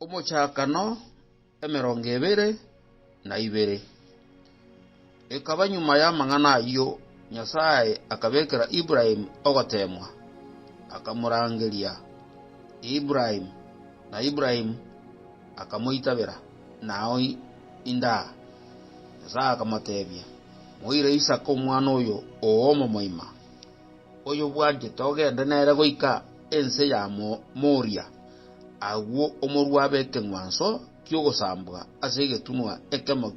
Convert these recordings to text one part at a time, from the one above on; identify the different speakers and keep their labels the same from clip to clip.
Speaker 1: Omochakano 22. Ekaba nyuma ya mang'ana ayo Nyasaye akabekera Ibrahim ogotemwa, akamurangeria Ibrahim, na Ibrahim akamuitabera nao inda. Nyasaye akamatebia muire Isaka omwana oyo oomo moima oyo bwanje togende nere goika ense ya Moria agwo omorwa abeke ngwanso kyogosambwa ase egetunwa ekemo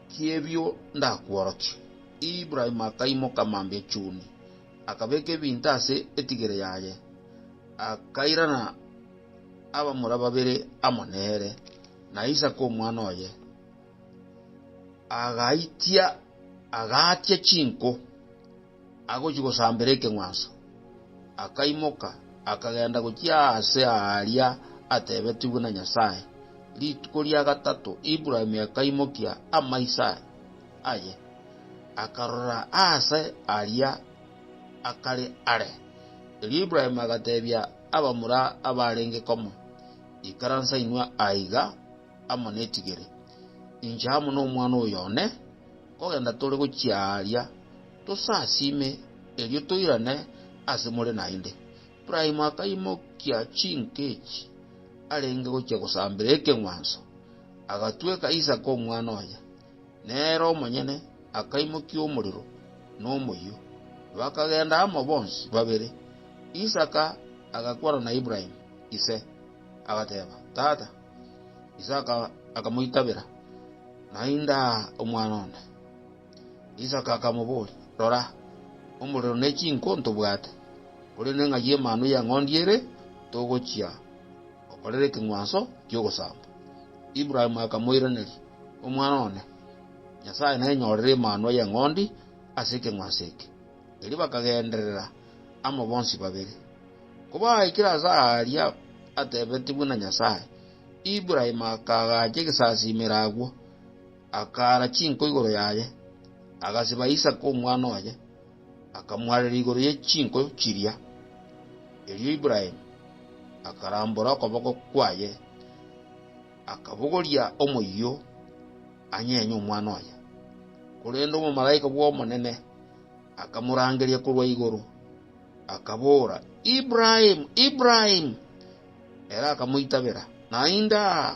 Speaker 1: kiebyo ndakworoki. Ibrahim akaimoka mambia chuni akabeka ebintu ase etigere yaye, akairana abamura babere amonere na Isaka omwana oye agatia chinko agochigosambera ekeng'wanso. Akaimoka akagenda gochia ase aria atebetigwe na Nyasaye. Rituko ria gatatu Ibrahim akaimokia amaisa aye akarora ase aria akare are. Ibrahim agatebia abamura abarenge komo ikaransa inwa aiga amonetigere injamu no mwana oyone kogenda tore gochiaria tosasime erio toirane ase more nainde. Ibrahim akaimokia chinkechi arenge gochia gosambera ekeng'wanso agatweka Isaka omwana oye nero omonyene akaimokia omoriro n'omoyo bakagenda amo bonsi babere. Isaka agakwara na Ibrahim ise agateba tata. Isaka akamuitabera nainda omwana one. Isaka akamubura rora omoriro nechinko ntobwate ore neng'aye manu ya ng'ondiere togochia okorere ekeng'wanso kyogosamba. Ibrahim akamoiraneri omwana one Nyasaye nenyorere emanu ya ng'ondi ase ekeng'wanso eke. Eri bakagenderera amo bonsi babere kuba ikira aria atebetigwe na Nyasaye. Ibrahim akagacha egesasimera agwo akara chinko igoro yaye agasiba Isaka omwana oye akamwarera igoro ye chinko chiria. Erio Ibrahim akarambura okoboko kwaye akabogoria omoyo anyenya omwana oye kurenda omumalaika bw'omonene akamurangeria korwa igoro akabora Ibrahim, Ibrahim. Era akamuitabera nainda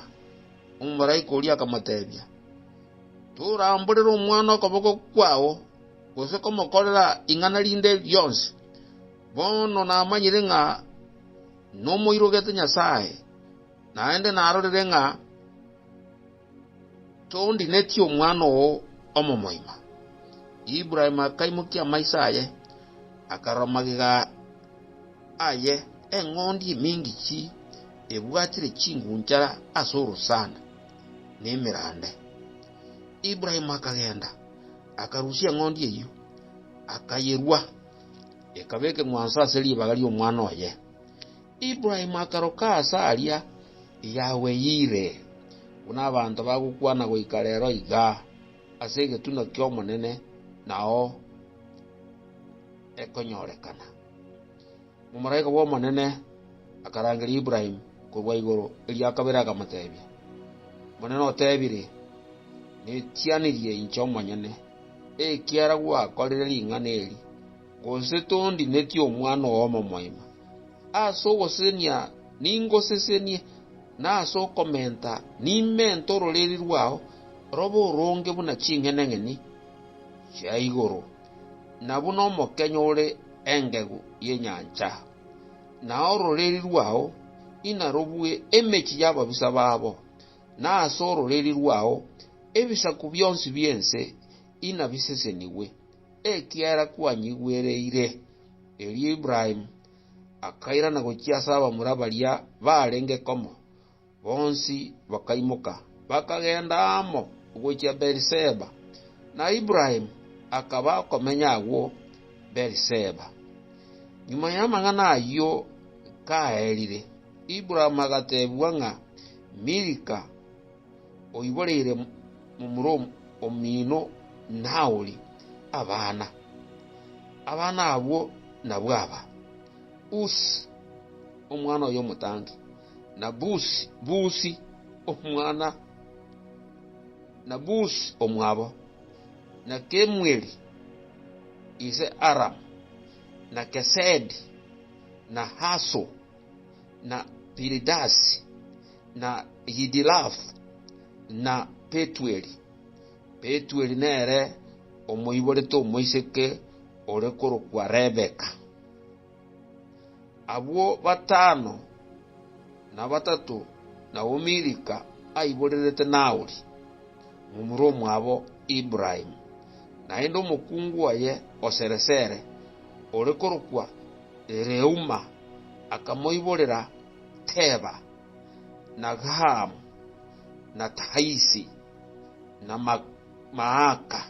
Speaker 1: omumalaika oria akamatebia turamburira omwana okoboko kwao gose komokorera ing'ana rinde ryonsi bono namanyire ng'a nomoirogete Nyasaye naende narorere ng'a tondineti omwana oo omomoima. Ibrahim akaimokia amaisa aye akaromagiga aye eng'ondi emingi chi ebwatire chingunchara ase orosana nemirande. Ibrahim akagenda akarusia eng'ondi eyo akayerwa ekabeka eng'wanso ase ribaga ria omwana oye. Ibrahim akaroka ase aria yaweyire buna abanto bagokwana goika rero iga ase egetuna kia omonene nao ekonyorekana. Omumalaika bw'omonene akarangeria Ibrahim korwa igoro eria akabere akamatebia monene otebire netianirie inche omonyene ekiara gwakorire ring'ana eri gose tondi neti omwana omo moima ase ogosenia ningosesenie nase okomenta nimenta ororeri rwao robo oronge buna ching'eneng'eni chia igoro na buna omokenya ore engegu y'enyancha na ororeri rwao inarobwe emechi y'ababisa babo nase ororeri rwao ebisaku byonsi byense inabiseseniwe ekiara kwanyigwereire. Eri Ibrahim akairana gochia ase abamura baria barenge komo bonsi bakaimoka bakagenda amo gochia Beriseba na Ibrahim akaba komenya agwo Beriseba. Nyuma ya mang'ana ayo kaerire Ibrahim agatebwa ng'a Milika oiboreire mumuromo omino naoli abana abo nabwo aba Usi omwana oyo omotangi na Busi omwana na Busi omwabo na Kemueli ise Aram na Kesedi na Haso na Piridasi na Yidilath na Petueli nere omoiborete omoiseke ore korokwa Rebeka. Abo batano na batatu na Milika aiborerete Naori mumuro mwabo Ibrahim na endo mokungu waye oseresere ore korokwa Reuma akamoiborera Teba na Gaham na Taisi na Maaka